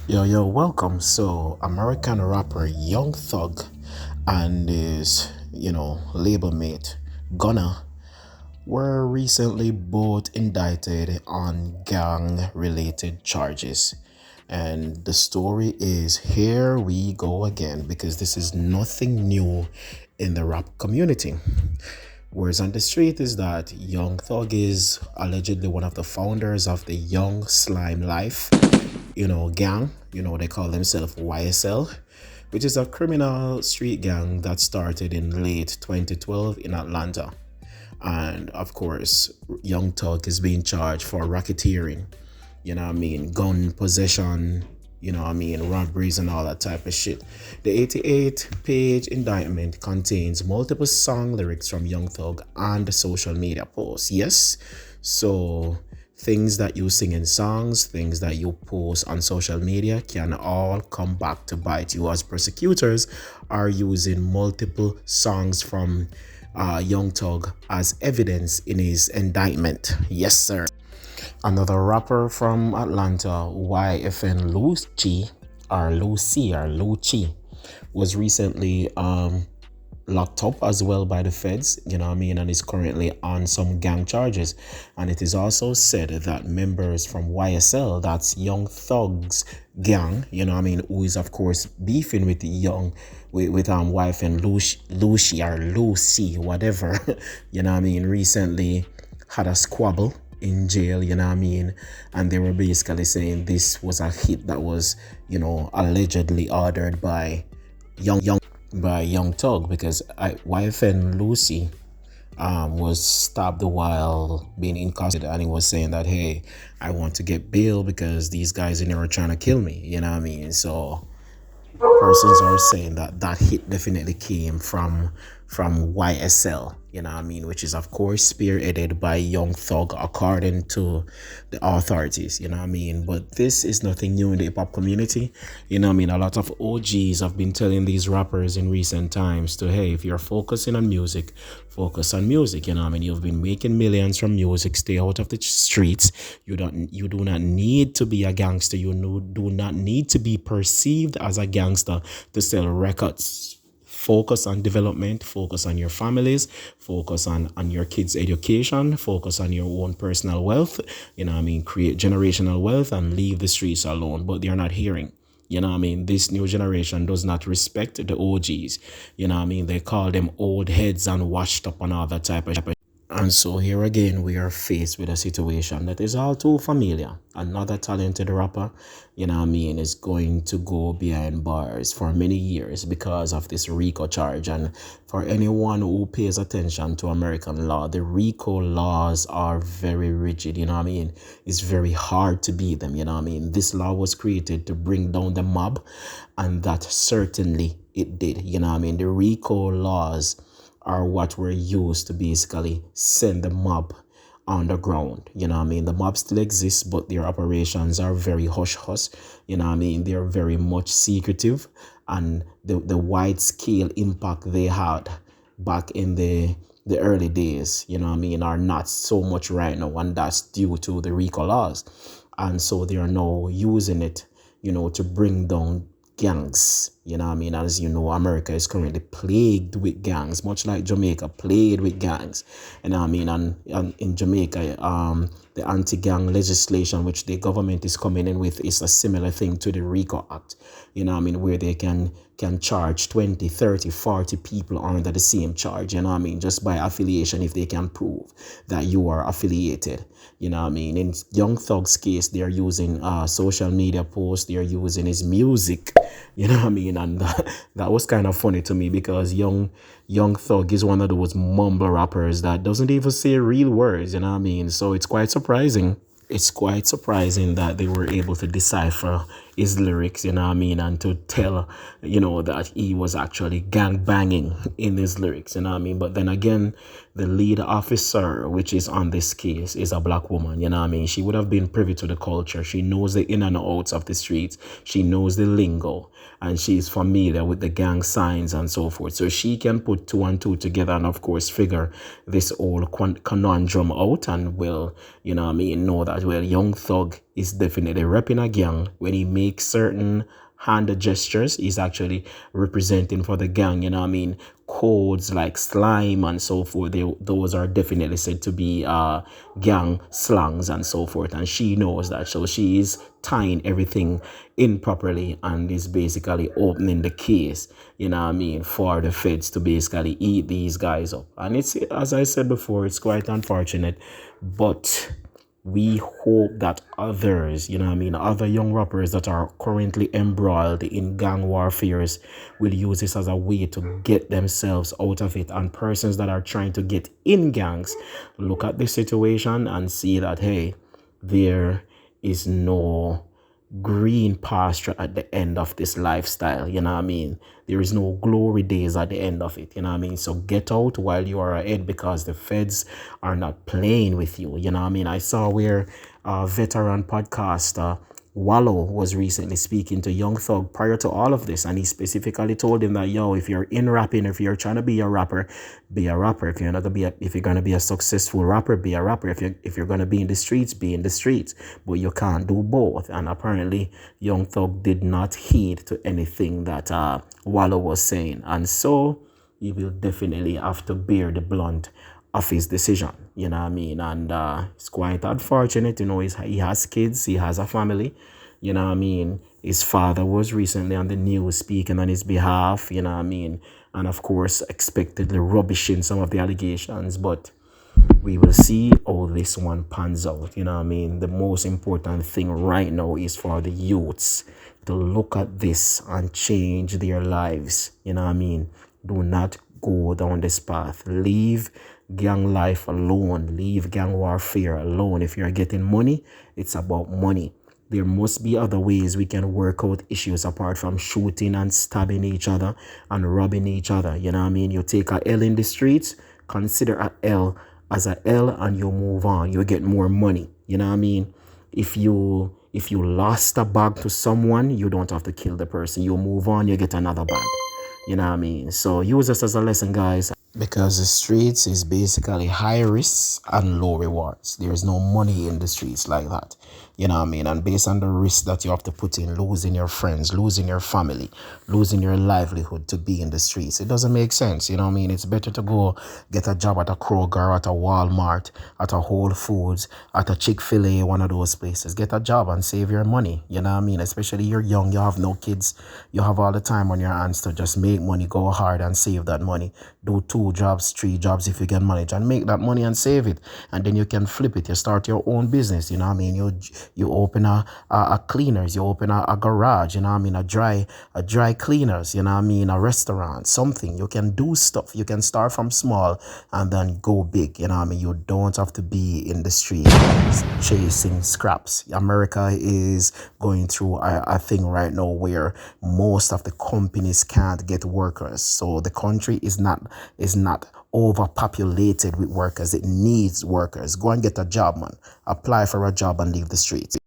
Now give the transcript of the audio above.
Yo, welcome. So, American rapper Young Thug and his, label mate Gunna were recently both indicted on gang related charges. And the story is here we go again because this is nothing new in the rap community. Words on the street is that Young Thug is allegedly one of the founders of the Young Slime Life, gang. They call themselves YSL, which is a criminal street gang that started in late 2012 in Atlanta. And of course, Young Thug is being charged for racketeering, gun possession, robberies and all that type of shit. The 88-page indictment contains multiple song lyrics from Young Thug and social media posts. Yes, so things that you sing in songs, things that you post on social media can all come back to bite you, as prosecutors are using multiple songs from Young Thug as evidence in his indictment. Yes, sir. Another rapper from Atlanta, YFN Lucci, was recently locked up as well by the feds, and is currently on some gang charges. And it is also said that members from YSL, that's Young Thugs gang, who is of course beefing with wife and Lucy, whatever, recently had a squabble in jail, and they were basically saying this was a hit that was, allegedly ordered by Young Thug, because wife and Lucy was stabbed while being incarcerated, and he was saying that, hey, I want to get bail because these guys in there are trying to kill me, so persons are saying that that hit definitely came from YSL, which is of course spearheaded by Young Thug, according to the authorities, But this is nothing new in the hip hop community, A lot of OGs have been telling these rappers in recent times to, hey, if you're focusing on music, focus on music, You've been making millions from music, stay out of the streets. You do not need to be a gangster. Do not need to be perceived as a gangster to sell records. Focus on development, focus on your families, focus on your kids' education, focus on your own personal wealth, create generational wealth and leave the streets alone. But they're not hearing. This new generation does not respect the OGs. They call them old heads and washed up and all that type of. And so here again, we are faced with a situation that is all too familiar. Another talented rapper, is going to go behind bars for many years because of this RICO charge. And for anyone who pays attention to American law, the RICO laws are very rigid, It's very hard to beat them, This law was created to bring down the mob, and that certainly it did, The RICO laws are what were used to basically send the mob on the ground. The mob still exists, but their operations are very hush hush. They're very much secretive, and the wide scale impact they had back in the early days, are not so much right now, and that's due to the RICO laws. And so they are now using it, to bring down gangs. As you know, America is currently plagued with gangs, much like Jamaica plagued with gangs. And in Jamaica, the anti-gang legislation which the government is coming in with is a similar thing to the RICO Act, where they can charge 20, 30, 40 people under the same charge, just by affiliation, if they can prove that you are affiliated. In Young Thug's case, they're using social media posts, they're using his music, and that was kind of funny to me, because Young Thug is one of those mumble rappers that doesn't even say real words, So it's quite surprising that they were able to decipher his lyrics, and to tell, that he was actually gang banging in his lyrics, But then again, the lead officer, which is on this case, is a black woman, She would have been privy to the culture. She knows the in and outs of the streets. She knows the lingo, and she's familiar with the gang signs and so forth. So she can put two and two together and, of course, figure this whole conundrum out, and will, know that as well. Young Thug is definitely repping a gang. When he makes certain hand gestures, he's actually representing for the gang. You know what I mean? Codes like slime and so forth, those are definitely said to be gang slangs and so forth. And she knows that. So she is tying everything in properly and is basically opening the case, you know what I mean, for the feds to basically eat these guys up. And it's, as I said before, it's quite unfortunate, but we hope that others, you know what I mean, other young rappers that are currently embroiled in gang warfares will use this as a way to get themselves out of it. And persons that are trying to get in gangs look at the situation and see that, hey, there is no green pasture at the end of this lifestyle, you know what I mean? There is no glory days at the end of it, you know what I mean? So get out while you are ahead, because the feds are not playing with you, you know what I mean? I saw where veteran podcaster Wallow was recently speaking to Young Thug prior to all of this, and he specifically told him that, yo, if you're in rapping, if you're trying to be a rapper, be a rapper. If you're not gonna be if you're gonna be a successful rapper, be a rapper. If you're gonna be in the streets, be in the streets. But you can't do both. And apparently, Young Thug did not heed to anything that Wallow was saying, and so he will definitely have to bear the blunt of his decision, you know what I mean? And it's quite unfortunate, you know, he has kids, he has a family, you know what I mean? His father was recently on the news speaking on his behalf, you know what I mean? And of course, expectedly rubbishing some of the allegations, but we will see how this one pans out, you know what I mean? The most important thing right now is for the youths to look at this and change their lives, you know what I mean? Do not go down this path. Leave gang life alone. Leave gang warfare alone. If you're getting money, it's about money. There must be other ways we can work out issues apart from shooting and stabbing each other and robbing each other. You know what I mean? You take a L in the streets, consider a L as a L, and you move on. You get more money. You know what I mean? If you lost a bag to someone, you don't have to kill the person. You move on, you get another bag. You know what I mean? So use this as a lesson, guys, because the streets is basically high risks and low rewards. There's no money in the streets like that. You know what I mean? And based on the risk that you have to put in, losing your friends, losing your family, losing your livelihood to be in the streets, it doesn't make sense. You know what I mean? It's better to go get a job at a Kroger, at a Walmart, at a Whole Foods, at a Chick-fil-A, one of those places. Get a job and save your money. You know what I mean? Especially you're young, you have no kids, you have all the time on your hands to just make money, go hard and save that money. Do 2 jobs, 3 jobs if you can manage, and make that money and save it. And then you can flip it. You start your own business. You know what I mean? You open a cleaners, you open a garage, you know what I mean? A dry cleaners, you know what I mean? A restaurant, something. You can do stuff. You can start from small and then go big. You know what I mean? You don't have to be in the street chasing scraps. America is going through a thing right now where most of the companies can't get workers. So the country is not overpopulated with workers. It needs workers. Go and get a job, man. Apply for a job and leave the streets.